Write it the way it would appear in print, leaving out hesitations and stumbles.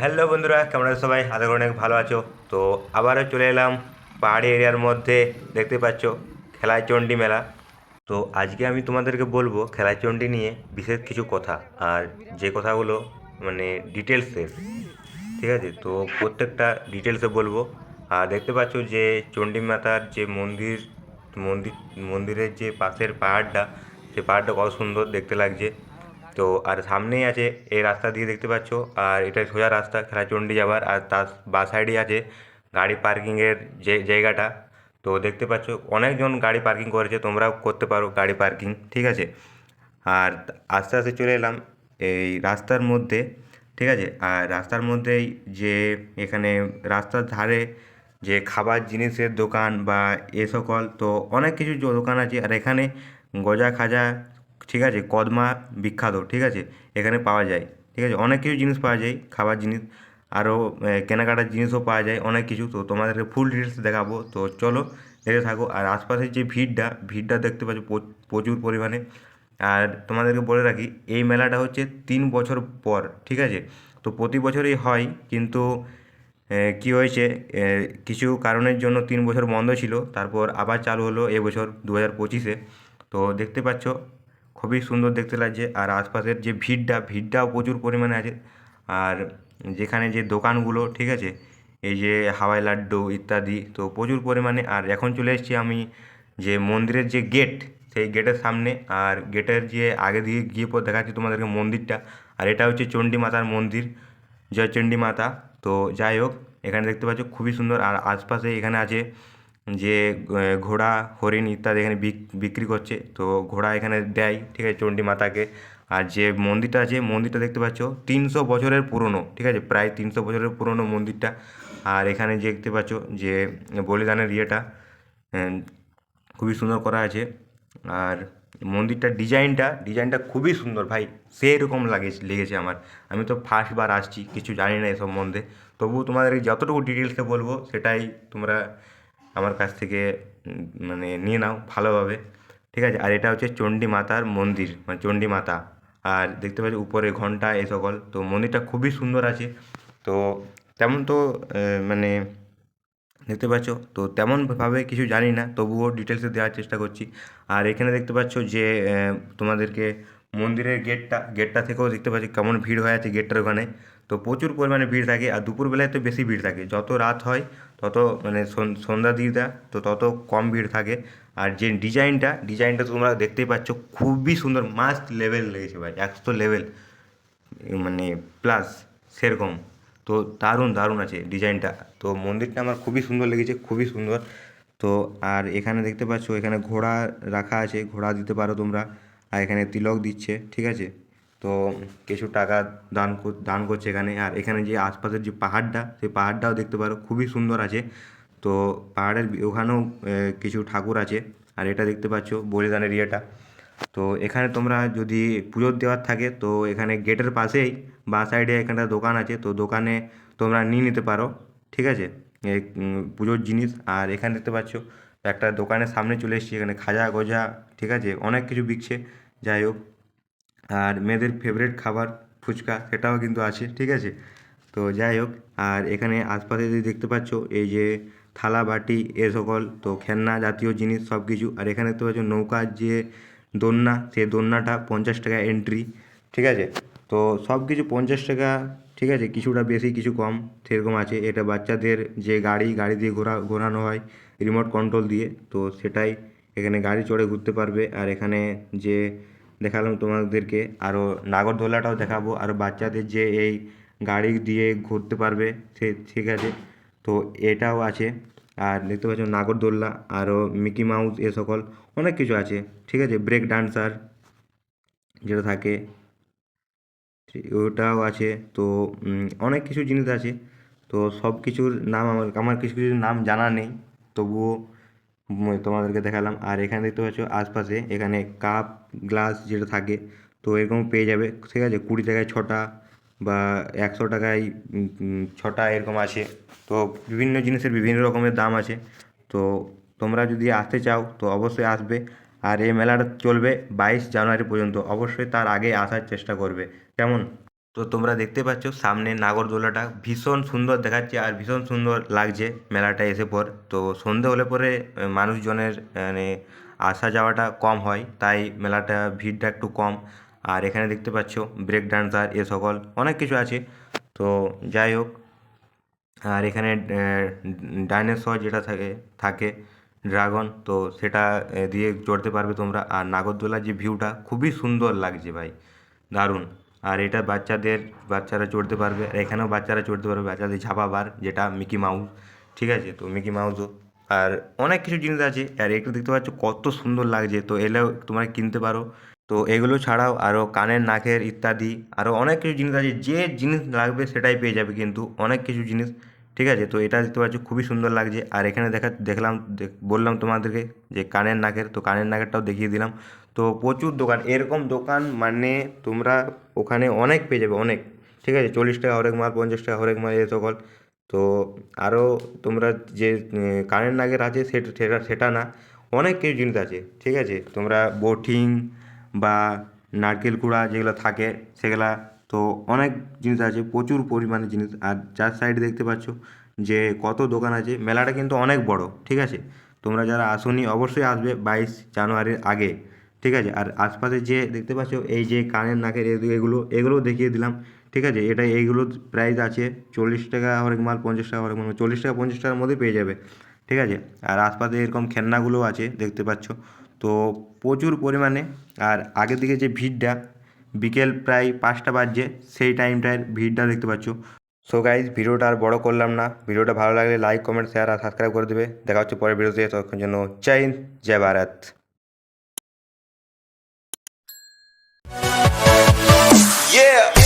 Hello বন্ধুরা, কেমন আছো সবাই? আশা করি অনেক ভালো আছো। তো আবারও চলে এলাম পাহাড়ি এরিয়ার মধ্যে। দেখতে পাচ্ছ খেলাইচণ্ডী মেলা। তো আজকে আমি তোমাদেরকে বলবো খেলাইচণ্ডী নিয়ে বিশেষ কিছু কথা, আর যে কথাগুলো মানে ডিটেলসের, ঠিক আছে? তো প্রত্যেকটা ডিটেলসে বলবো। আর দেখতে পাচ্ছ যে চণ্ডী মাতার যে মন্দির মন্দির মন্দিরের যে পাশের পাহাড়টা, সেই পাহাড়টা কত সুন্দর দেখতে লাগছে। তো আর সামনেই আছে এই রাস্তা দিয়ে দেখতে পাচ্ছ, আর এটা সোজা রাস্তা খেলাচণ্ডী যাবার, আর তার বা সাইডে আছে গাড়ি পার্কিংয়ের যে জায়গাটা। তো দেখতে পাচ্ছ অনেকজন গাড়ি পার্কিং করেছে, তোমরাও করতে পারো গাড়ি পার্কিং, ঠিক আছে? আর আস্তে আস্তে চলে এলাম এই রাস্তার মধ্যে, ঠিক আছে? আর রাস্তার মধ্যেই যে এখানে রাস্তার ধারে যে খাবার জিনিসের দোকান বা এ সকল, তো অনেক কিছু দোকান আছে। আর এখানে গজা খাজা, ঠিক আছে, কদমা বিখ্যাত, ঠিক আছে, এখানে পাওয়া যায়। ঠিক আছে, অনেক কিছু জিনিস পাওয়া যায়, খাবার জিনিস, আরও কেনাকাটার জিনিসও পাওয়া যায় অনেক কিছু। তো তোমাদেরকে ফুল ডিটেলস দেখাবো, তো চলো দেখতে থাকো। আর আশপাশের যে ভিড়টা দেখতে পাচ্ছ প্রচুর পরিমাণে। আর তোমাদেরকে বলে রাখি এই মেলাটা হচ্ছে 3 বছর পর, ঠিক আছে? তো প্রতি বছরই হয়, কিন্তু কী হয়েছে, কিছু কারণের জন্য 3 বছর বন্ধ ছিল, তারপর আবার চালু হলো এবছর 2025-এ। তো দেখতে পাচ্ছ খুবই সুন্দর দেখতে লাগছে। আর আশপাশের যে ভিড়টাও প্রচুর পরিমাণে আছে। আর যেখানে যে দোকানগুলো, ঠিক আছে, এই যে হাওয়াই লাড্ডু ইত্যাদি, তো প্রচুর পরিমাণে। আর এখন চলে এসেছি আমি যে মন্দিরের যে গেট, সেই গেটের সামনে। আর গেটের যে আগে দিয়ে গিয়ে পর দেখাচ্ছি তোমাদেরকে মন্দিরটা। আর এটা হচ্ছে চণ্ডী মাতার মন্দির, জয় চণ্ডী মাতা। তো যাই হোক, এখানে দেখতে পাচ্ছ খুবই সুন্দর। আর আশপাশে এখানে আছে যে ঘোড়া, হরিণ ইত্যাদি এখানে বিক্রি করছে। তো ঘোড়া এখানে দেয়, ঠিক আছে, চণ্ডী মাতাকে। আর যে মন্দিরটা আছে, মন্দিরটা দেখতে পাচ্ছ 300 বছরের পুরনো, ঠিক আছে, প্রায় 300 বছরের পুরনো মন্দিরটা। আর এখানে যে দেখতে পাচ্ছ যে বলিদানের ইয়েটা খুবই সুন্দর করা আছে। আর মন্দিরটার ডিজাইনটা খুবই সুন্দর ভাই, সেরকম লেগেছে আমার। আমি তো ফার্স্ট বার আসছি, কিছু জানি না এ সম্বন্ধে। তবুও তোমাদের যতটুকু ডিটেলসে বলবো সেটাই তোমরা আমার কাছ থেকে মানে নিয়ে নাও ভালোভাবে, ঠিক আছে? আর এটা হচ্ছে চণ্ডী মাতার মন্দির, মানে চণ্ডী মাতা। আর দেখতে পাচ্ছি উপরে ঘন্টা এ সকল। তো মন্দিরটা খুবই সুন্দর আছে। তো তেমন তো মানে দেখতে পাচ্ছ, তো তেমনভাবে কিছু জানি না, তবুও ডিটেলসে দেওয়ার চেষ্টা করছি। আর এখানে দেখতে পাচ্ছ যে তোমাদেরকে মন্দিরের গেটটা থেকেও দেখতে পাচ্ছি কেমন ভিড় হয়ে আছে গেটটার ওখানে। তো প্রচুর পরিমাণে ভিড় থাকে। আর দুপুরবেলায় তো বেশি ভিড় থাকে, যত রাত হয় তত মানে সন্ধ্যা দিকটা তো তত কম ভিড় থাকে। আর যে ডিজাইনটা তোমরা দেখতেই পাচ্ছ, খুবই সুন্দর, মাস্ট লেভেল লেগেছে ভাই, 100 লেভেল মানে প্লাস সেরকম। তো দারুণ আছে ডিজাইনটা। তো মন্দিরটা আমার খুবই সুন্দর লেগেছে, খুবই সুন্দর। তো আর এখানে দেখতে পাচ্ছ এখানে ঘোড়া রাখা আছে, ঘোড়া দিতে পারো তোমরা। আর এখানে তিলক দিচ্ছে, ঠিক আছে? তো কিছু টাকা দান করছে এখানে। আর এখানে যে আশপাশের যে পাহাড়টা, সেই পাহাড়টাও দেখতে পারো, খুবই সুন্দর আছে। তো পাহাড়ের ওখানেও কিছু ঠাকুর আছে। আর এটা দেখতে পাচ্ছ বলিদানের ইয়েটা। তো এখানে তোমরা যদি পুজো দেওয়ার থাকে, তো এখানে গেটের পাশেই বাঁ সাইডে এখানটা দোকান আছে, তো দোকানে তোমরা নিয়ে নিতে পারো, ঠিক আছে, এই পুজোর জিনিস। আর এখানে দেখতে পাচ্ছ একটা দোকানের সামনে চলে এসেছি, এখানে খাজা গজা, ঠিক আছে, অনেক কিছু বিকছে। যাই হোক, আর মেয়েদের ফেভারিট খাবার ফুচকা, সেটাও কিন্তু আছে, ঠিক আছে? তো যাই হোক, আর এখানে আশপাশে যদি দেখতে পাচ্ছ এই যে থালা বাটি এ সকল, তো খেলনা জাতীয় জিনিস সব কিছু। আর এখানে দেখতে পাচ্ছ নৌকার যে দোলনা, সেই দোলনাটা 50 টাকা এন্ট্রি, ঠিক আছে? তো সব কিছু 50 টাকা, ঠিক আছে, কিছুটা বেশি কিছু কম সেরকম আছে। এটা বাচ্চাদের যে গাড়ি দিয়ে ঘোরানো হয় রিমোট কন্ট্রোল দিয়ে, তো সেটাই, এখানে গাড়ি চড়ে ঘুরতে পারবে। আর এখানে যে দেখালাম তোমাদেরকে, আরও নাগরদোলাটাও দেখাবো, আর বাচ্চাদের যে এই গাড়ি দিয়ে ঘুরতে পারবে সে, ঠিক আছে, তো এটাও আছে। আর দেখতে পাচ্ছ নাগরদোল্লা, আরও মিকি মাউস এ সকল অনেক কিছু আছে, ঠিক আছে, ব্রেক ডান্সার যেটা থাকে ওটাও আছে। তো অনেক কিছু জিনিস আছে। তো সব কিছুর নাম আমার কিছু কিছু নাম জানা নেই, তবুও তোমাদেরকে দেখালাম। আর এখানে দেখতে পাচ্ছ আশপাশে এখানে কাপ গ্লাস যেটা থাকে, তো এরকম পেয়ে যাবে, ঠিক আছে, 20 টাকায় 6টা বা 100 টাকায় 6টা এরকম আছে। তো বিভিন্ন জিনিসের বিভিন্ন রকমের দাম আছে। তো তোমরা যদি আসতে চাও তো অবশ্যই আসবে। আর এই মেলাটা চলবে 22 জানুয়ারি পর্যন্ত, অবশ্যই তার আগে আসার চেষ্টা করবে, কেমন? তো তোমরা দেখতে পাচ্ছ সামনে নাগরদোলাটা ভীষণ সুন্দর দেখাচ্ছে আর ভীষণ সুন্দর লাগছে মেলাটা এসে পর। তো সন্ধে হলে পরে মানুষজনের মানে আসা যাওয়াটা কম হয়, তাই মেলাটা ভিড়টা একটু কম। আর এখানে দেখতে পাচ্ছ ব্রেক ডান্সার এ সকল অনেক কিছু আছে। তো যাই হোক, আর এখানে ডাইনোসর যেটা থাকে থাকে ড্রাগন, তো সেটা দিয়ে চড়তে পারবে তোমরা। আর নাগরদোলার যে ভিউটা খুবই সুন্দর লাগছে ভাই, দারুণ। আর এটা বাচ্চারা চড়তে পারবে, আর এখানেও বাচ্চারা চড়তে পারবে, বাচ্চাদের ঝাপাবার যেটা মিকি মাউস, ঠিক আছে? তো মিকি মাউসও আর অনেক কিছু জিনিস আছে। আর একটু দেখতে পাচ্ছ কত সুন্দর লাগছে, তো এলেও তোমরা কিনতে পারো। তো এগুলো ছাড়াও আরও কানের নাকের ইত্যাদি আরও অনেক কিছু জিনিস আছে, যে জিনিস লাগবে সেটাই পেয়ে যাবে, কিন্তু অনেক কিছু জিনিস, ঠিক আছে? তো এটা দেখতে পাচ্ছ খুবই সুন্দর লাগছে। আর এখানে বললাম তোমাদেরকে যে কানের নাকের, তো কানের নাকেরটাও দেখিয়ে দিলাম। তো প্রচুর দোকান, এরকম দোকান মানে তোমরা ওখানে অনেক পেয়ে যাবে, অনেক, ঠিক আছে? 40 টাকা হরেক মাল, 50 টাকা হরেক মাল, এ সকল। তো আরও তোমরা যে কানের নাগের আছে সেটা সেটা সেটা না, অনেক কিছু জিনিস আছে, ঠিক আছে? তোমরা বোটিং বা নারকেল কুড়া যেগুলো থাকে সেগুলা, তো অনেক জিনিস আছে, প্রচুর পরিমাণে জিনিস। আর চার সাইডে দেখতে পাচ্ছ যে কত দোকান আছে। মেলাটা কিন্তু অনেক বড়, ঠিক আছে? তোমরা যারা আসোনি অবশ্যই আসবে 22 জানুয়ারির আগে, ঠিক আছে? আর আশপাশে যে দেখতে পাচ্ছ এই যে কানের নাকের এগুলো দেখিয়ে দিলাম, ঠিক আছে? এইগুলোর প্রাইস আছে 40 টাকা হরেক মাল, 50 টাকা হরেক মাল, 40 টাকা 50 টাকার মধ্যে পেয়ে যাবে, ঠিক আছে? আর আশপাশে এরকম খেলনাগুলো আছে দেখতে পাচ্ছ। তো প্রচুর পরিমাণে। আর আগের দিকে যে ভিড়টা, বিকেল প্রায় 5টা বাজছে, সেই টাইমটায় ভিড়টা দেখতে পাচ্ছ। সো গাইজ, ভিডিওটা আর বড় করলাম না। ভিডিওটা ভালো লাগলে লাইক, কমেন্ট, শেয়ার আর সাবস্ক্রাইব করে দেবে। দেখা হচ্ছে পরের ভিডিওতে। ততক্ষণ জন্য জয় হিন্দ, জয় ভারত। Yeah.